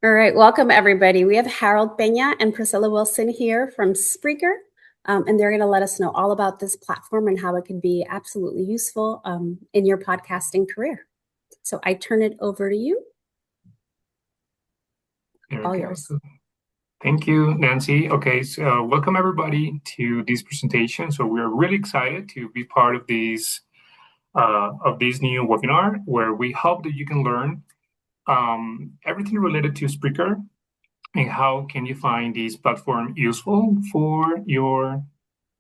All right, welcome everybody. We have Harold Benya and Priscilla Wilson here from Spreaker, and they're going to let us know all about this platform and how it can be absolutely useful in your podcasting career. So I turn it over to you. There All we go. yours. Thank you, Nancy. Okay, so welcome everybody to this presentation. So we're really excited to be part of this new webinar where we hope that you can learn everything related to Spreaker and how can you find this platform useful for your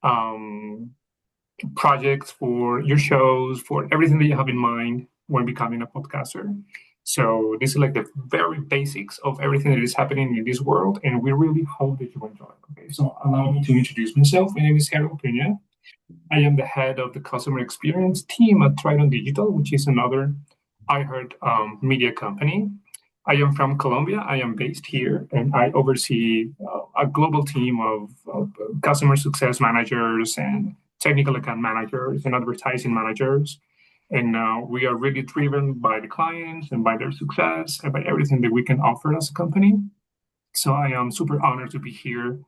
um, projects, for your shows, for everything that you have in mind when becoming a podcaster. So this is like the very basics of everything that is happening in this world, and we really hope that you enjoy it. Okay, so allow me to introduce myself. My name is Harold Peña. I am the head of the customer experience team at Triton Digital, which is another iHeart media company. I am from Colombia. I am based here, and I oversee a global team of customer success managers and technical account managers and advertising managers. And we are really driven by the clients and by their success and by everything that we can offer as a company. So I am super honored to be here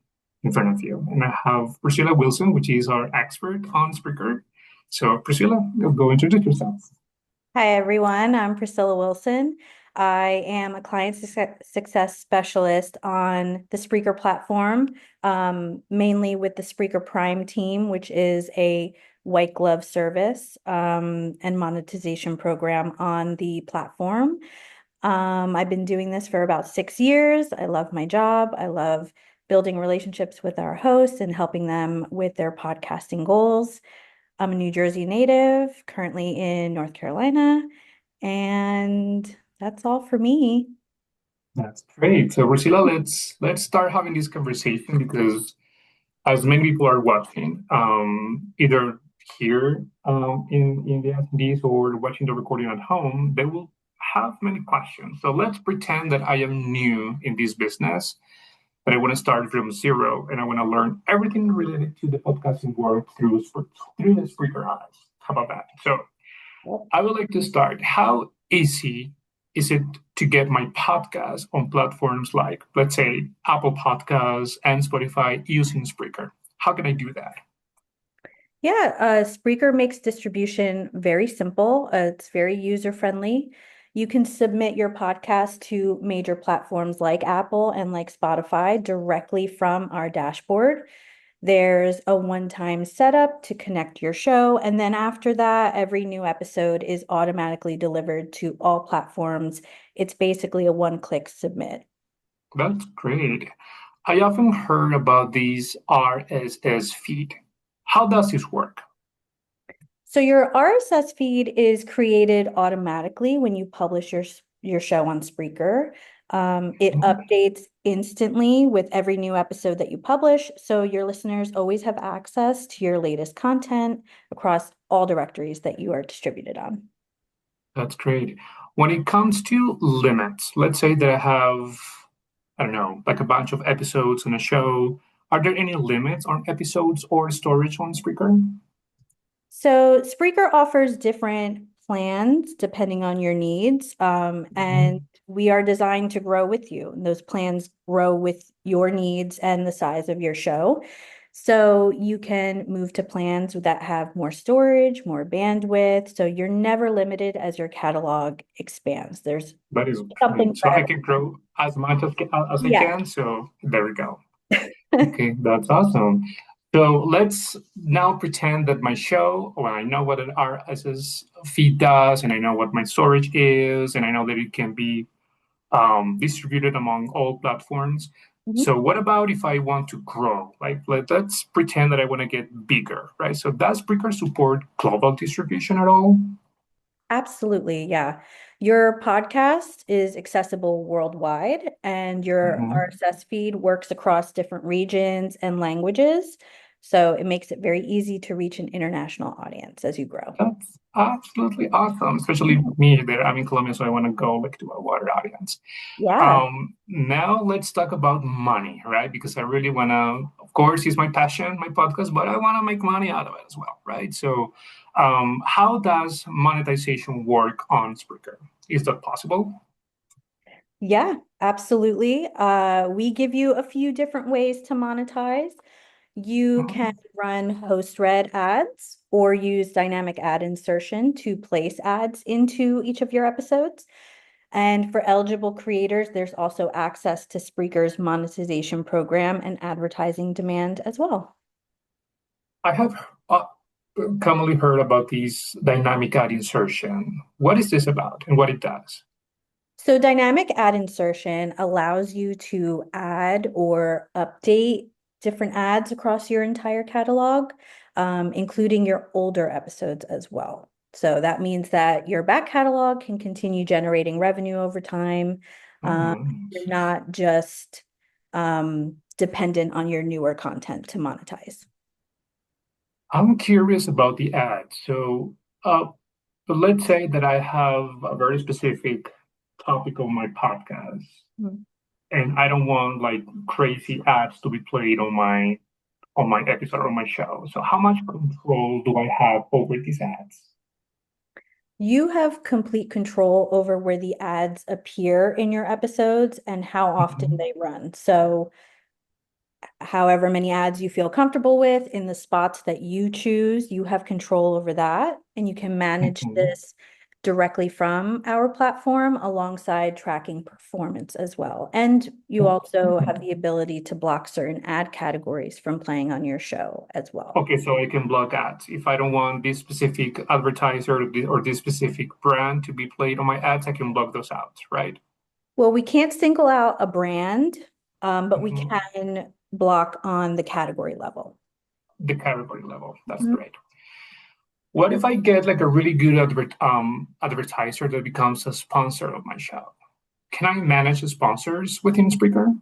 in front of you. And I have Priscilla Wilson, which is our expert on Spreaker. So Priscilla, go introduce yourself. Hi, everyone. I'm Priscilla Wilson. I am a client success specialist on the Spreaker platform, mainly with the Spreaker Prime team, which is a white glove service and monetization program on the platform. I've been doing this for about 6 years. I love my job. I love building relationships with our hosts and helping them with their podcasting goals. I'm a New Jersey native, currently in North Carolina, and that's all for me. That's great. So Priscilla, let's start having this conversation because as many people are watching, either here in the attendees or watching the recording at home, they will have many questions. So let's pretend that I am new in this business, that I want to start from zero and I want to learn everything related to the podcasting world through the Spreaker eyes. How about that? So I would like to start. How easy is it to get my podcast on platforms like, let's say, Apple Podcasts and Spotify using Spreaker? How can I do that? Yeah, Spreaker makes distribution very simple. It's very user-friendly. You can submit your podcast to major platforms like Apple and like Spotify directly from our dashboard. There's a one-time setup to connect your show, and then after that, every new episode is automatically delivered to all platforms. It's basically a one-click submit. That's great. I often heard about these RSS feed. How does this work? So your RSS feed is created automatically when you publish your show on Spreaker. It updates instantly with every new episode that you publish, so your listeners always have access to your latest content across all directories that you are distributed on. That's great. When it comes to limits, let's say that I have, I don't know, like a bunch of episodes on a show. Are there any limits on episodes or storage on Spreaker? So Spreaker offers different plans depending on your needs, and we are designed to grow with you. And those plans grow with your needs and the size of your show. So you can move to plans that have more storage, more bandwidth. So you're never limited as your catalog expands. There's That is something great. So for I everyone. can grow as much as I Yeah. can. So there we go. Okay, that's awesome. So let's now pretend that my show, well, I know what an RSS feed does, and I know what my storage is, and I know that it can be distributed among all platforms. Mhm. So what about if I want to grow? Like let's pretend that I want to get bigger, right? So does Spreaker support global distribution at all? Absolutely, yeah. Your podcast is accessible worldwide, and your Mhm. RSS feed works across different regions and languages. So it makes it very easy to reach an international audience as you grow. That's absolutely awesome, especially me there. I'm in Colombia, so I want to go like to a wider audience. Yeah. Now let's talk about money, right? Because I really want to, of course, it's my passion, my podcast, but I want to make money out of it as well, right? So, how does monetization work on Spreaker? Is that possible? Yeah, absolutely. We give you a few different ways to monetize. You can Mm. run host-read ads or use dynamic ad insertion to place ads into each of your episodes. And for eligible creators, there's also access to Spreaker's monetization program and advertising demand as well. I have commonly heard about these dynamic ad insertion. What is this about and what it does? So dynamic ad insertion allows you to add or update different ads across your entire catalog, including your older episodes as well. So that means that your back catalog can continue generating revenue over time. Mm. You're not just dependent on your newer content to monetize. I'm curious about the ads. Uh, so let's say that I have a very specific topic on my podcast, Mhm. and I don't want like crazy ads to be played on my episode or my show. So how much control do I have over these ads? You have complete control over where the ads appear in your episodes and how often Mhm. they run. So however many ads you feel comfortable with in the spots that you choose, you have control over that. And you can manage Mhm. this directly from our platform alongside tracking performance as well. And you also have the ability to block certain ad categories from playing on your show as well. Okay, so I can block ads. If I don't want this specific advertiser or this specific brand to be played on my ads, I can block those out, right? Well, we can't single out a brand, but we Mhm. can block on the category level. The category level. That's Mhm. great. What if I get like a really good advertiser that becomes a sponsor of my show? Can I manage the sponsors within Spreaker?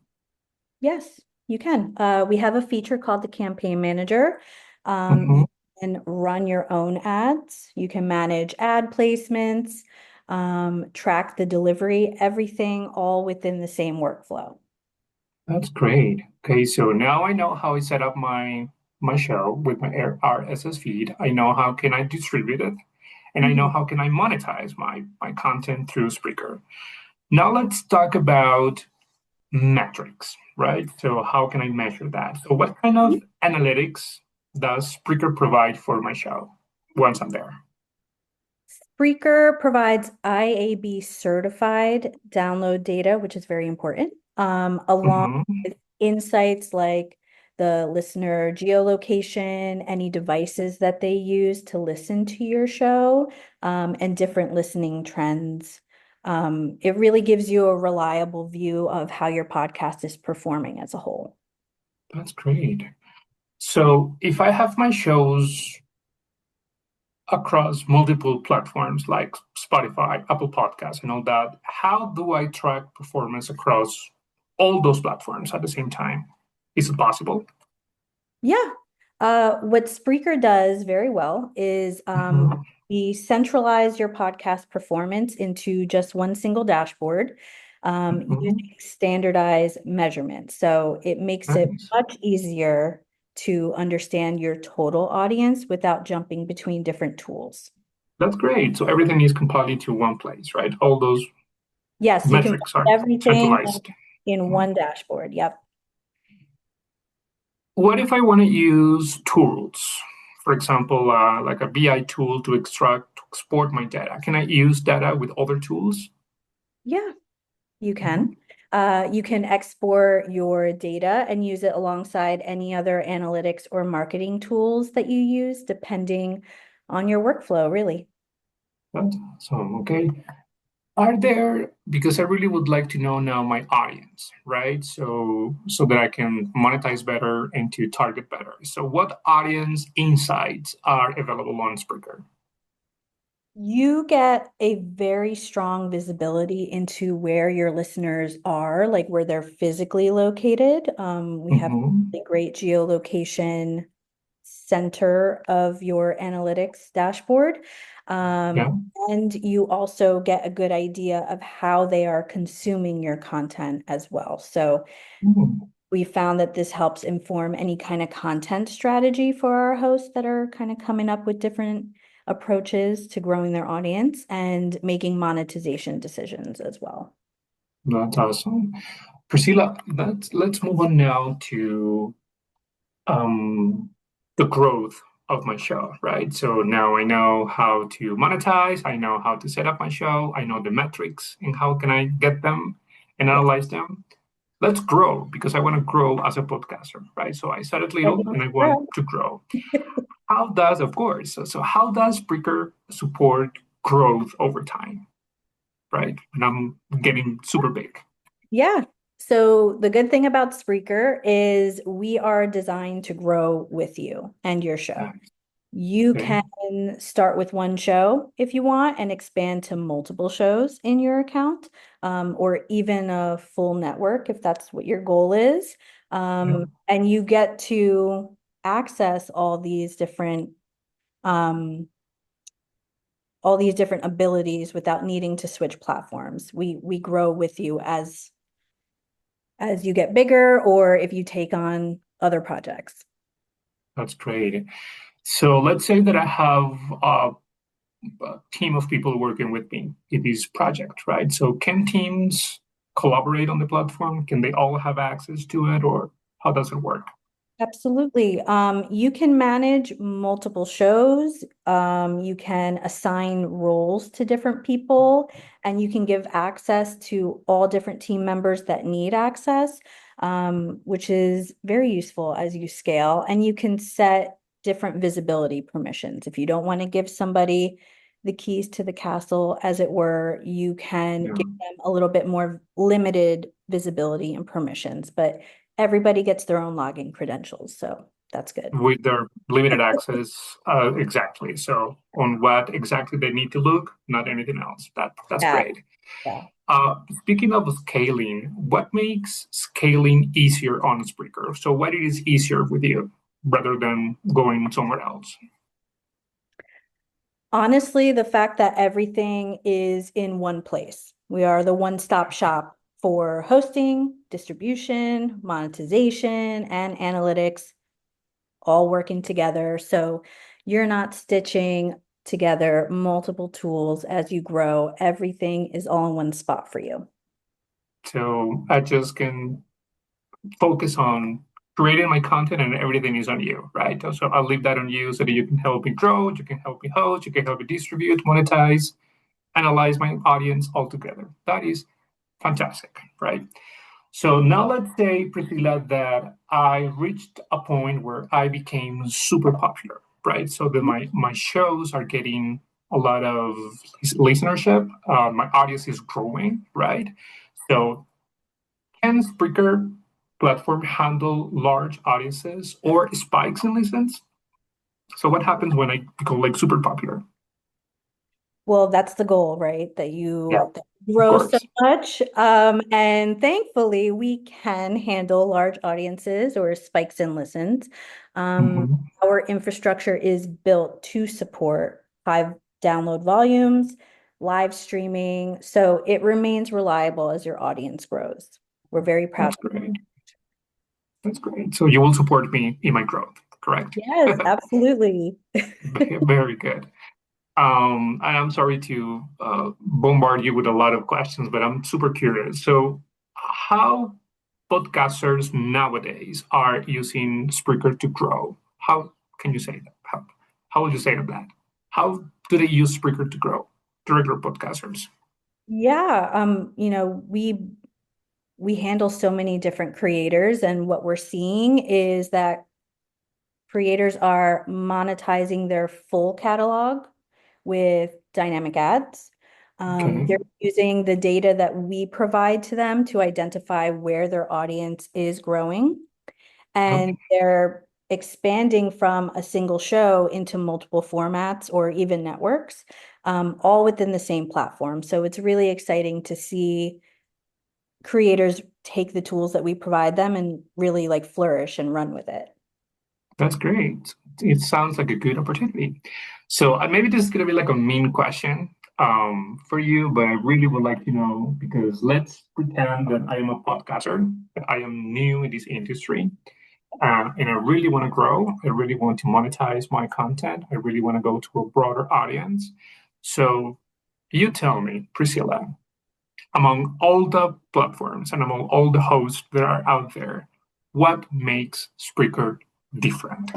Yes, you can. We have a feature called the Campaign Manager. Hmm. You can run your own ads. You can manage ad placements, track the delivery, everything all within the same workflow. That's great. Okay, so now I know how I set up my show with my RSS feed. I know how can I distribute it, and I know Mhm. how can I monetize my content through Spreaker. Now let's talk about metrics, right? So how can I measure that? So what kind of analytics does Spreaker provide for my show once I'm there? Spreaker provides IAB certified download data, which is very important, along Hmm. with insights like the listener geolocation, any devices that they use to listen to your show, and different listening trends. It really gives you a reliable view of how your podcast is performing as a whole. That's great. So if I have my shows across multiple platforms like Spotify, Apple Podcasts, and all that, how do I track performance across all those platforms at the same time? Is it possible? Yeah. What Spreaker does very well is Hmm. we centralize your podcast performance into just one single dashboard using Hmm. standardized measurements. So it makes it Nice. much easier to understand your total audience without jumping between different tools. That's great. So everything is compiled to one place, right? All those Yes, you can metrics are find everything centralized. in one dashboard. Yep. What if I want to use tools? For example, like a BI tool to extract, to export my data. Can I use data with other tools? Yeah. You Mhm. can. You can export your data and use it alongside any other analytics or marketing tools that you use, depending on your workflow, really. That's awesome. Okay. Are there, because I really would like to know now my audience, right? So that I can monetize better and to target better. So what audience insights are available on Spreaker? You get a very strong visibility into where your listeners are, like where they're physically located. We have Hmm. a great geolocation center of your analytics dashboard. Um, Yeah. and you also get a good idea of how they are consuming your content as well. So Mm, we found that this helps inform any kind of content strategy for our hosts that are kind of coming up with different approaches to growing their audience and making monetization decisions as well. That's awesome. Priscilla, let's move on now to um, the growth of my show, right? So now I know how to monetize, I know how to set up my show, I know the metrics and how can I get them and Yeah. analyze them. Let's grow because I want to grow as a podcaster, right? So I started little and I want to grow. How does, of course, so how does Spreaker support growth over time, right? When I'm getting super big. Yeah. So the good thing about Spreaker is we are designed to grow with you and your show. You Okay. can start with one show if you want and expand to multiple shows in your account, or even a full network if that's what your goal is. Yeah. And you get to access um, all these different abilities without needing to switch platforms. We grow with you as you get bigger or if you take on other projects. That's great. So let's say that I have a team of people working with me in this project, right? So can teams collaborate on the platform? Can they all have access to it, or how does it work? Absolutely. You can manage multiple shows. You can assign roles to different people, and you can give access to all different team members that need access, which is very useful as you scale. And you can set different visibility permissions. If you don't want to give somebody the keys to the castle, as it were, you can Yeah. give them a little bit more limited visibility and permissions. But everybody gets their own login credentials, so that's good. With their limited access, exactly. So on what exactly they need to look, not anything else. That's Yeah, great. yeah. Speaking of scaling, what makes scaling easier on Spreaker? So what is easier with you rather than going somewhere else? Honestly, the fact that everything is in one place. We are the one-stop shop for hosting, distribution, monetization, and analytics, all working together. So you're not stitching together multiple tools as you grow. Everything is all in one spot for you. So I just can focus on creating my content and everything is on you, right? So I'll leave that on you so that you can help me grow, you can help me host, you can help me distribute, monetize, analyze my audience all together. That is fantastic, right? So now let's say, Priscilla, that I reached a point where I became super popular, right? So that my shows are getting a lot of listenership. My audience is growing, right? So can Spreaker platform handle large audiences or spikes in listens? So what happens when I become like super popular? Well, that's the goal, right? That Yeah, you of grow so course. much. And thankfully, we can handle large audiences or spikes in listens. Um, Mhm. our infrastructure is built to support high download volumes, live streaming, so it remains reliable as your audience grows. We're very proud. That's great. That's great. So you will support me in my growth, correct? Yes, absolutely. Very good. And I'm sorry to bombard you with a lot of questions, but I'm super curious. So, how podcasters nowadays are using Spreaker to grow? How can you say that? How would you say that? How do they use Spreaker to grow? The regular podcasters. Yeah, we handle so many different creators, and what we're seeing is that creators are monetizing their full catalog with dynamic ads. Okay. They're using the data that we provide to them to identify where their audience is growing, Yep. and they're expanding from a single show into multiple formats or even networks, all within the same platform. So it's really exciting to see creators take the tools that we provide them and really like flourish and run with it. That's great. It sounds like a good opportunity. So maybe this is going to be like a mean question for you, but I really would like to know because let's pretend that I am a podcaster, that I am new in this industry, and I really want to grow. I really want to monetize my content. I really want to go to a broader audience. So you tell me, Priscilla, among all the platforms and among all the hosts that are out there, what makes Spreaker different?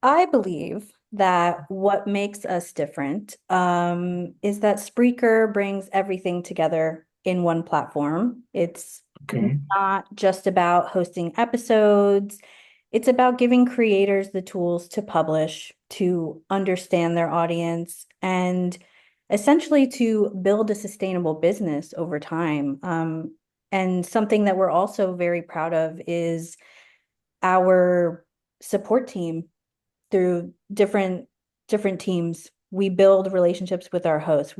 I believe that what makes us different is that Spreaker brings everything together in one platform. It's Okay. not just about hosting episodes. It's about giving creators the tools to publish, to understand their audience, and essentially to build a sustainable business over time. And something that we're also very proud of is our support team through different teams. We build relationships with our hosts.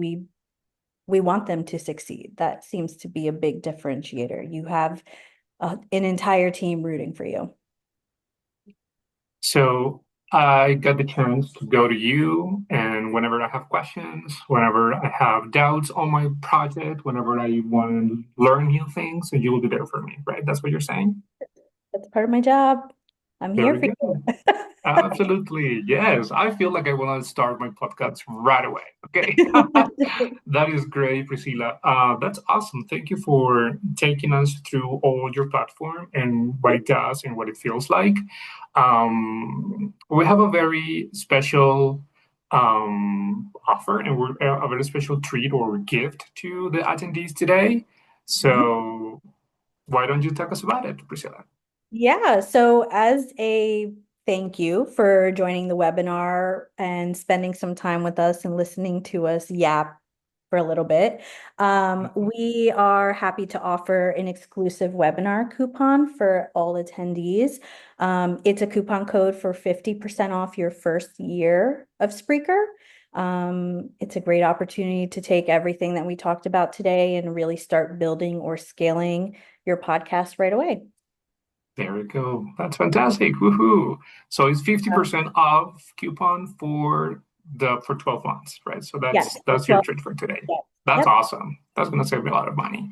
We want them to succeed. That seems to be a big differentiator. You have an entire team rooting for you. So I got the chance to go to you, and whenever I have questions, whenever I have doubts on my project, whenever I want to learn new things, so you will be there for me, right? That's what you're saying? That's part of my job. I'm here Very for good. you. Absolutely. Yes. I feel like I want to start my podcast right away. Okay. That is great, Priscilla. That's awesome. Thank you for taking us through all your platform and what it does and what it feels like. We have a very special offer and we're a very special treat or gift to the attendees today. So why don't you talk us about it, Priscilla? Yeah, so as a thank you for joining the webinar and spending some time with us and listening to us yap for a little bit, we are happy to offer an exclusive webinar coupon for all attendees. It's a coupon code for 50% off your first year of Spreaker. It's a great opportunity to take everything that we talked about today and really start building or scaling your podcast right away. There we go. That's fantastic. Woohoo. So it's 50% off coupon for 12 months, right? So Yes. that's your treat for today. Yes. That's Yep. awesome. That's gonna save me a lot of money.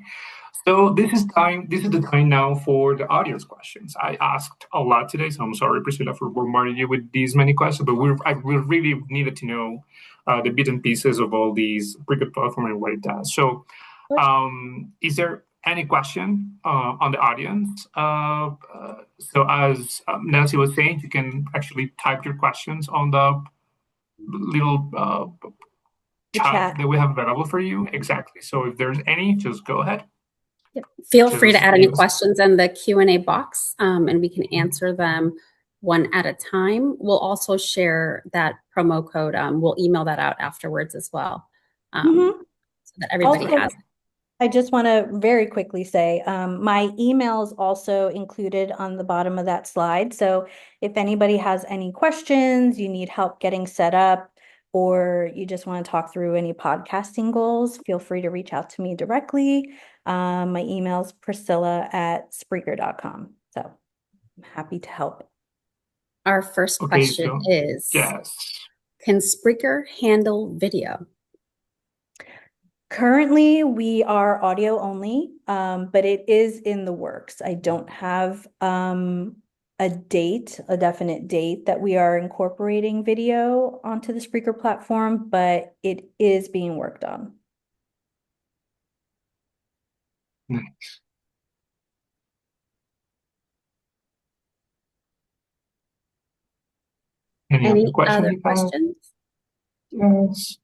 So this is the time now for the audience questions. I asked a lot today, so I'm sorry, Priscilla, for bombarding you with these many questions, but we really needed to know the bits and pieces of all these Bricket platform and what it does. So is there any question on the audience? So as Nancy was saying, you can actually type your questions on the little chat that we have available for you. Exactly. So if there's any, just go ahead. Yep. Feel free to Just add any use. questions in the Q&A box, and we can answer them one at a time. We'll also share that promo code. We'll email that out afterwards as well, so that everybody Also, has it. I just want to very quickly say my email is also included on the bottom of that slide. So if anybody has any questions, you need help getting set up, or you just want to talk through any podcasting goals, feel free to reach out to me directly. My email is priscilla@spreaker.com. So I'm happy to help. Our first Okay, question so is, yes. can Spreaker handle video? Currently, we are audio only, but it is in the works. I don't have a definite date that we are incorporating video onto the Spreaker platform, but it is being worked on. Nice. Any other Any question other you have? questions? Yes.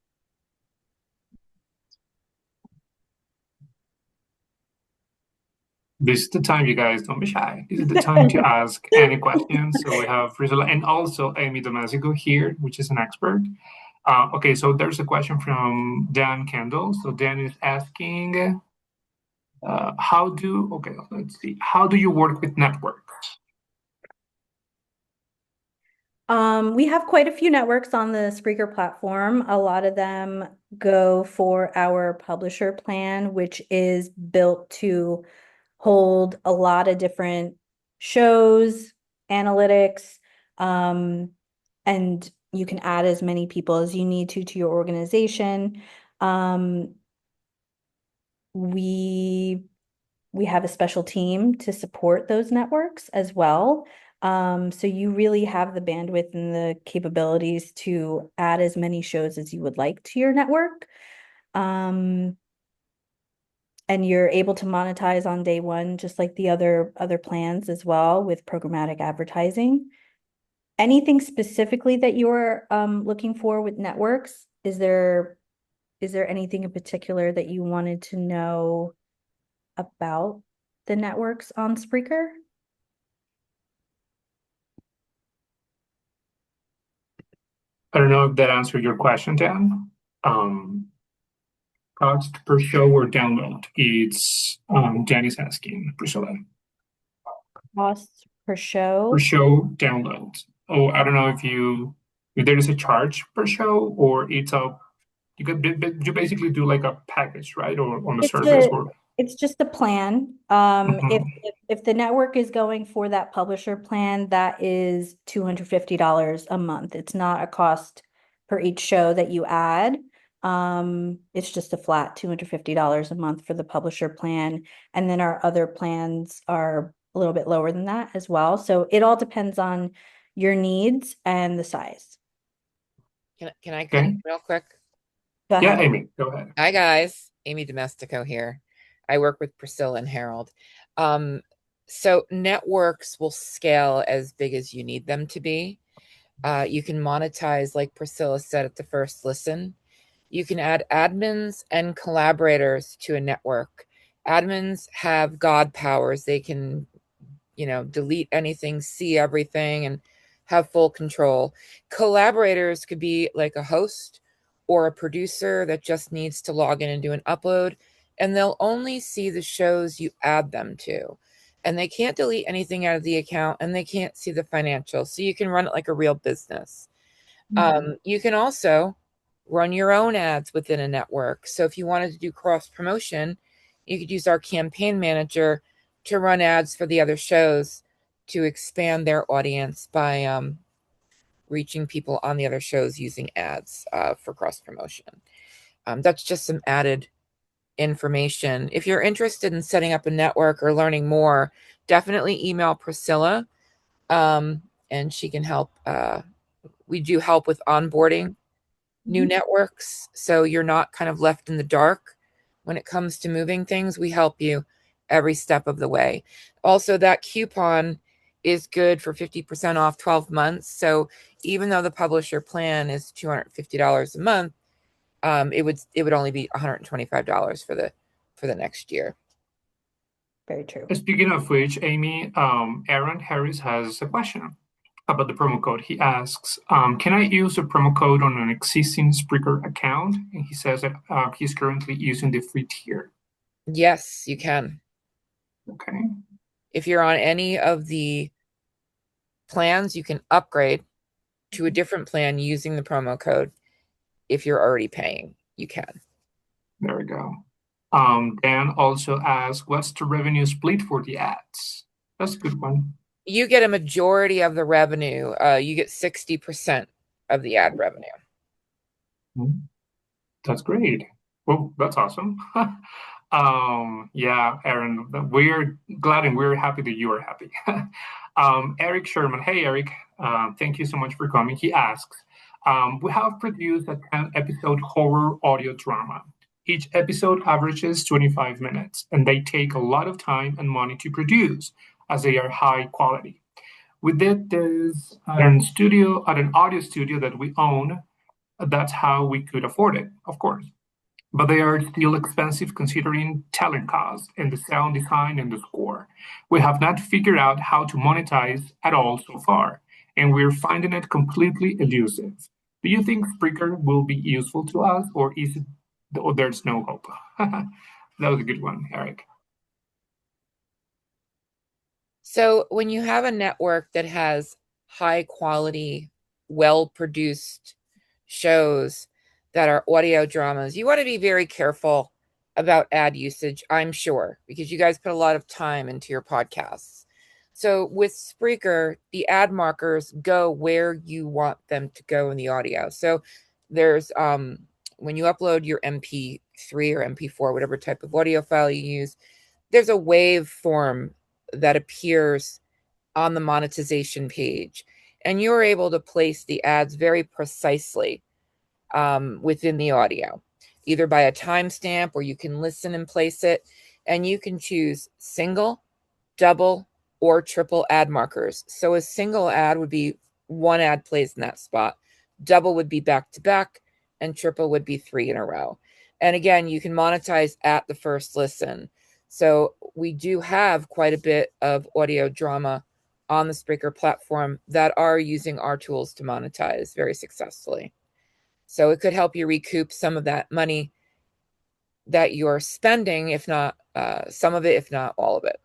This is the time, you guys. Don't be shy. This is the time to ask any questions. So we have Priscilla and also Amy Domesico here, which is an expert. Okay, so there's a question from Dan Kendall. So Dan is asking, let's see. How do you work with networks? We have quite a few networks on the Spreaker platform. A lot of them go for our publisher plan, which is built to hold a lot of different shows, analytics, and you can add as many people as you need to your organization. We have a special team to support those networks as well. So you really have the bandwidth and the capabilities to add as many shows as you would like to your network. And you're able to monetize on day one, just like the other plans as well with programmatic advertising. Anything specifically that you're looking for with networks? Is there anything in particular that you wanted to know about the networks on Spreaker? I don't know if that answered your question, Dan. Cost per show or download? It's Dan is asking, Priscilla. Cost per show? Per show download. Oh, I don't know if there is a charge per show or it's a you basically do like a package, right? Or on the service or It's just a plan. If the network is going for that publisher plan, that is $250 a month. It's not a cost per each show that you add. It's just a flat $250 a month for the publisher plan. And then our other plans are a little bit lower than that as well. So it all depends on your needs and the size. Can I cut in real quick? Go Yeah, ahead. Amy, go ahead. Hi guys, Amy Domestico here. I work with Priscilla and Harold. So networks will scale as big as you need them to be. You can monetize, like Priscilla said at the first listen. You can add admins and collaborators to a network. Admins have God powers. They can, delete anything, see everything, and have full control. Collaborators could be like a host or a producer that just needs to log in and do an upload, and they'll only see the shows you add them to. And they can't delete anything out of the account, and they can't see the financials. So you can run it like a real business. You can also run your own ads within a network. So if you wanted to do cross promotion, you could use our campaign manager to run ads for the other shows to expand their audience by reaching people on the other shows using ads for cross promotion. That's just some added information. If you're interested in setting up a network or learning more, definitely email Priscilla and she can help. We do help with onboarding new networks, so you're not kind of left in the dark when it comes to moving things. We help you every step of the way. Also, that coupon is good for 50% off 12 months. So even though the publisher plan is $250 a month, it would only be $125 for the next year. Very true. Speaking of which, Amy, Aaron Harris has a question about the promo code. He asks, can I use a promo code on an existing Spreaker account? And he says that he's currently using the free tier. Yes, you can. Okay. If you're on any of the plans, you can upgrade to a different plan using the promo code. If you're already paying, you can. There we go. Dan also asks, what's the revenue split for the ads? That's a good one. You get a majority of the revenue. You get 60% of the ad revenue. That's great. Well, that's awesome. Yeah, Aaron, we're glad and we're happy that you are happy. Eric Sherman. Hey, Eric. Thank you so much for coming. He asks, we have produced a 10-episode horror audio drama. Each episode averages 25 minutes, and they take a lot of time and money to produce, as they are high quality. We did this at an audio studio that we own. That's how we could afford it, of course. But they are still expensive considering talent costs and the sound design and the score. We have not figured out how to monetize at all so far, and we're finding it completely elusive. Do you think Spreaker will be useful to us, or there's no hope? That was a good one, Eric. So when you have a network that has high quality, well-produced shows that are audio dramas, you want to be very careful about ad usage, I'm sure, because you guys put a lot of time into your podcasts. So with Spreaker, the ad markers go where you want them to go in the audio. So there's when you upload your MP3 or MP4, whatever type of audio file you use, there's a waveform that appears on the monetization page, and you're able to place the ads very precisely within the audio. either by a timestamp, or you can listen and place it, and you can choose single, double, or triple ad markers. So a single ad would be one ad plays in that spot, double would be back to back, and triple would be 3 in a row. And again, you can monetize at the first listen. So we do have quite a bit of audio drama on the Spreaker platform that are using our tools to monetize very successfully. So it could help you recoup some of that money that you're spending, if not some of it, if not all of it,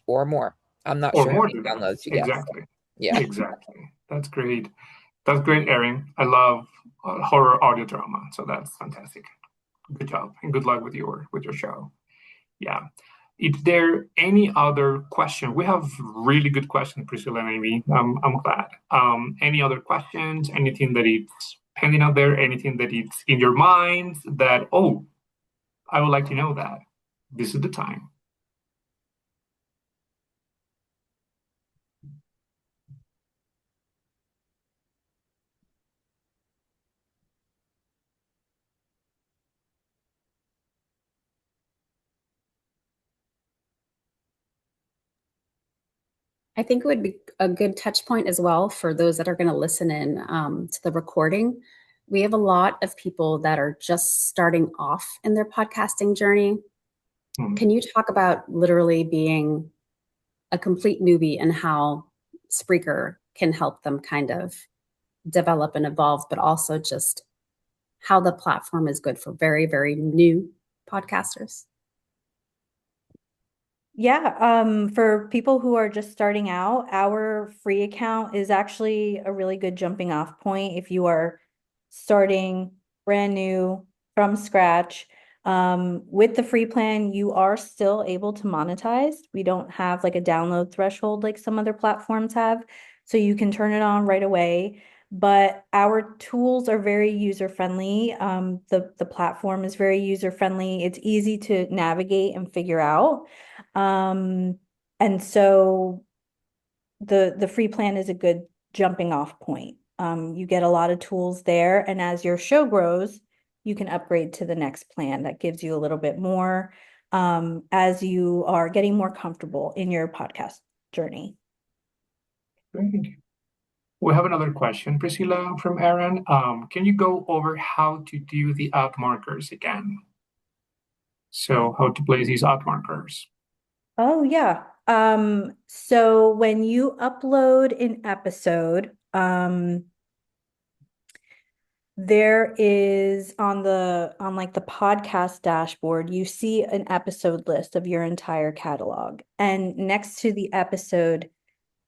or more. I'm not Or sure how more many than that. downloads you get. Exactly. Yeah. Exactly. That's great. That's great, Erin. I love horror audio drama, so that's fantastic. Good job and good luck with your show. Yeah. Is there any other question? We have really good questions, Priscilla and Amy. I'm glad. Any other questions? Anything that is pending out there? Anything that is in your mind that, oh, I would like to know that. This is the time. I think it would be a good touch point as well for those that are going to listen in to the recording. We have a lot of people that are just starting off in their podcasting journey. Can you talk about literally being a complete newbie and how Spreaker can help them kind of develop and evolve, but also just how the platform is good for very, very new podcasters? Yeah, for people who are just starting out, our free account is actually a really good jumping off point if you are starting brand new from scratch. With the free plan, you are still able to monetize. We don't have like a download threshold like some other platforms have, so you can turn it on right away. But our tools are very user-friendly. The platform is very user-friendly. It's easy to navigate and figure out. And so the free plan is a good jumping off point. You get a lot of tools there, and as your show grows, you can upgrade to the next plan that gives you a little bit more as you are getting more comfortable in your podcast journey. Great. We have another question, Priscilla, from Aaron. Can you go over how to do the ad markers again? So how to place these ad markers. Oh, yeah. So when you upload an episode, there is on like the podcast dashboard, you see an episode list of your entire catalog. And next to the episode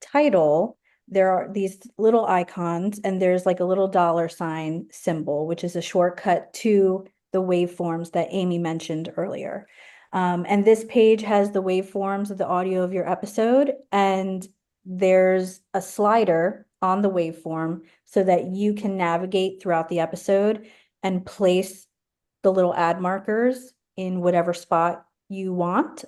title, there are these little icons, and there's like a little $ symbol, which is a shortcut to the waveforms that Amy mentioned earlier. And this page has the waveforms of the audio of your episode, and there's a slider on the waveform so that you can navigate throughout the episode and place the little ad markers in whatever spot you want.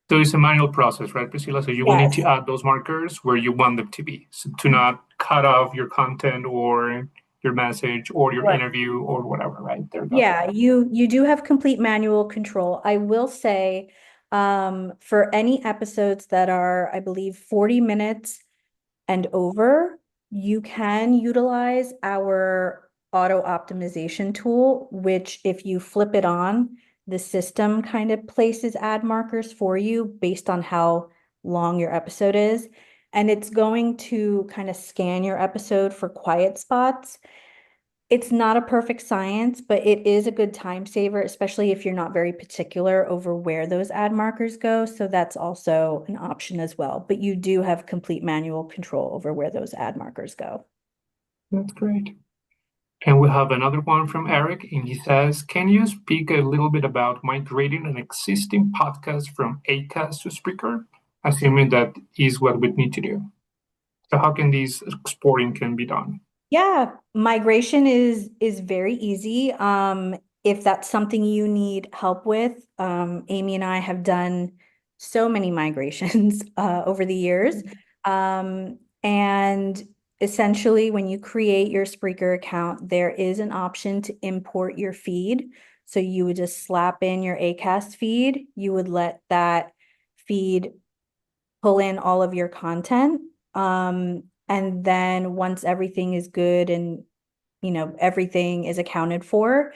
So it's a manual process, right, Priscilla? So you will need to Yes. add those markers where you want them to be, so to not cut off your content or your message or your Right. interview or whatever, right? There you go. Yeah, you do have complete manual control. I will say, for any episodes that are, I believe, 40 minutes and over, you can utilize our auto optimization tool, which if you flip it on, the system kind of places ad markers for you based on how long your episode is. And it's going to kind of scan your episode for quiet spots. It's not a perfect science, but it is a good time saver, especially if you're not very particular over where those ad markers go. So that's also an option as well. But you do have complete manual control over where those ad markers go. That's great. And we have another one from Eric, and he says, can you speak a little bit about migrating an existing podcast from Acast to Spreaker, assuming that is what we need to do? So how can this exporting can be done? Yeah, migration is very easy. If that's something you need help with, Amy and I have done so many migrations over the years. And essentially, when you create your Spreaker account, there is an option to import your feed. So you would just slap in your Acast feed. You would let that feed pull in all of your content. And then once everything is good and everything is accounted for,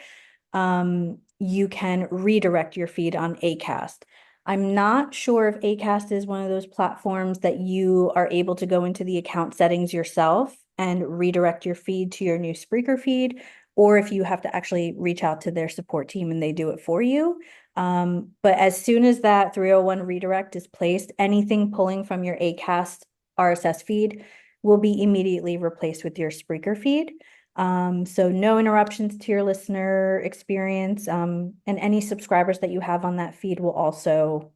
you can redirect your feed on Acast. I'm not sure if Acast is one of those platforms that you are able to go into the account settings yourself and redirect your feed to your new Spreaker feed, or if you have to actually reach out to their support team and they do it for you. But as soon as that 301 redirect is placed, anything pulling from your Acast RSS feed will be immediately replaced with your Spreaker feed. So no interruptions to your listener experience, and any subscribers that you have on that feed will also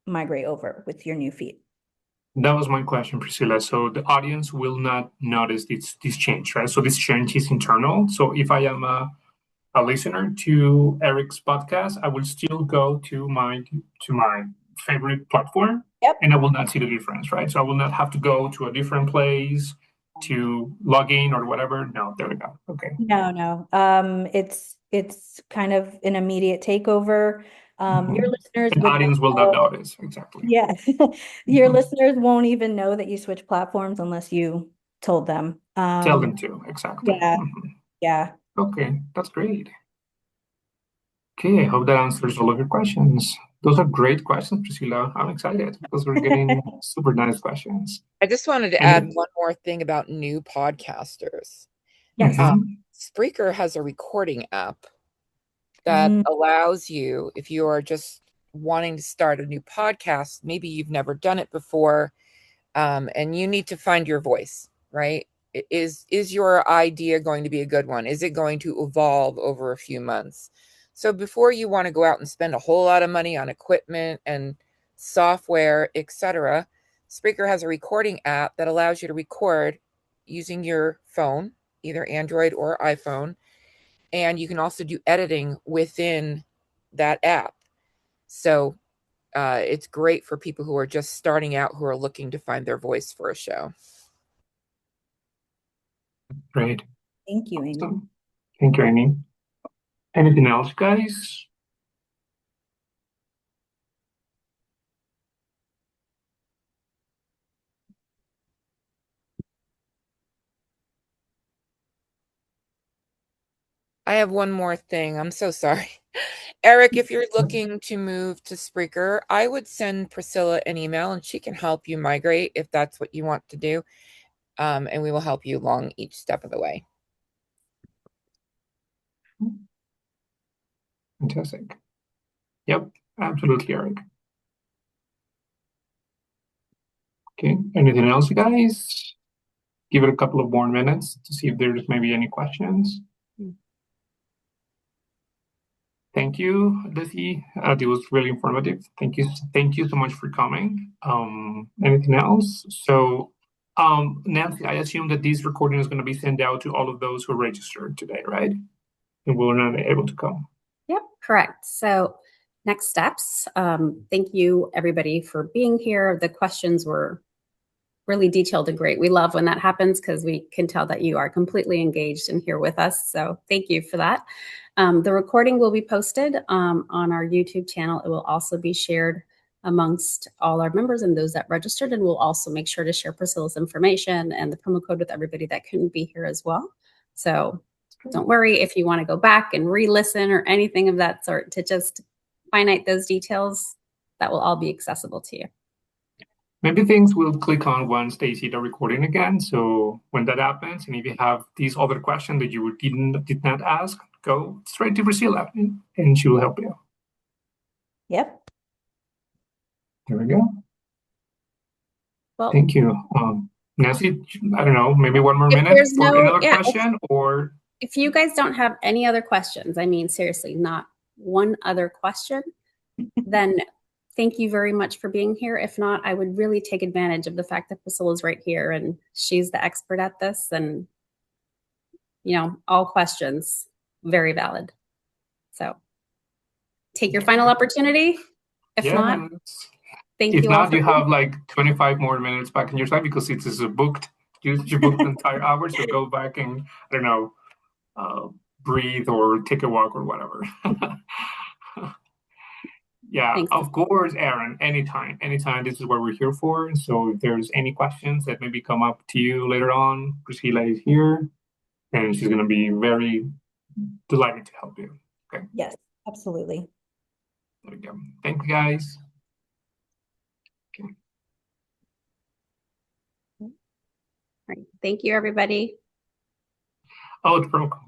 migrate over with your new feed. That was my question, Priscilla. So the audience will not notice this change, right? So this change is internal. So if I am a listener to Eric's podcast, I will still go to my favorite platform, Yep. and I will not see the difference, right? So I will not have to go to a different place to log in or whatever. No, there we go. Okay. No. It's kind of an immediate takeover. Your listeners The would audience will not notice. Exactly. Yeah. Your listeners won't even know that you switch platforms unless you told them. Tell them to. Exactly. Yeah. Yeah. Okay, that's great. Okay, I hope that answers all of your questions. Those are great questions, Priscilla. I'm excited because we're getting super nice questions. I just wanted to add one more thing about new podcasters. Yes. Spreaker has a recording app that allows you, if you are just wanting to start a new podcast, maybe you've never done it before, and you need to find your voice, right? Is your idea going to be a good one? Is it going to evolve over a few months? So before you want to go out and spend a whole lot of money on equipment and software, etc., Spreaker has a recording app that allows you to record using your phone, either Android or iPhone, and you can also do editing within that app. So it's great for people who are just starting out, who are looking to find their voice for a show. Great. Thank you, Amy. Awesome. Thank you, Amy. Anything else, guys? I have one more thing. I'm so sorry. Eric, if you're looking to move to Spreaker, I would send Priscilla an email and she can help you migrate if that's what you want to do. And we will help you along each step of the way. Fantastic. Yep, absolutely, Eric. Okay, anything else, you guys? Give it a couple of more minutes to see if there's maybe any questions. Thank you, Lizzie. It was really informative. Thank you so much for coming. Anything else? So, Nancy, I assume that this recording is going to be sent out to all of those who registered today, right? And were not able to come. Yep, correct. So next steps. Thank you, everybody, for being here. The questions were really detailed and great. We love when that happens because we can tell that you are completely engaged and here with us. So thank you for that. The recording will be posted on our YouTube channel. It will also be shared amongst all our members and those that registered. And we'll also make sure to share Priscilla's information and the promo code with everybody that couldn't be here as well. So don't worry if you want to go back and re-listen or anything of that sort to just find out those details. That will all be accessible to you. Maybe things will click on once they see the recording again. So when that happens, and if you have these other questions that you did not ask, go straight to Priscilla and she will help you. Yep. There we go. Well, thank you. Nancy, I don't know, maybe one more minute for another question, or if you guys don't have any other questions, I mean, seriously, not one other question, then thank you very much for being here. If not, I would really take advantage of the fact that Priscilla's right here and she's the expert at this, and all questions very valid. So take your final opportunity. If not, thank you. If not, you have like 25 more minutes back in your side because it is booked you booked the entire hour, so go back and, I don't know, breathe or take a walk or whatever. Yeah, Thanks. of course, Aaron, anytime. This is what we're here for. So if there's any questions that maybe come up to you later on, Priscilla is here and she's going to be very delighted to help you. Okay. Yes, absolutely. There we go. Thank you, guys. Okay. All right. Thank you, everybody. Oh, it's broken.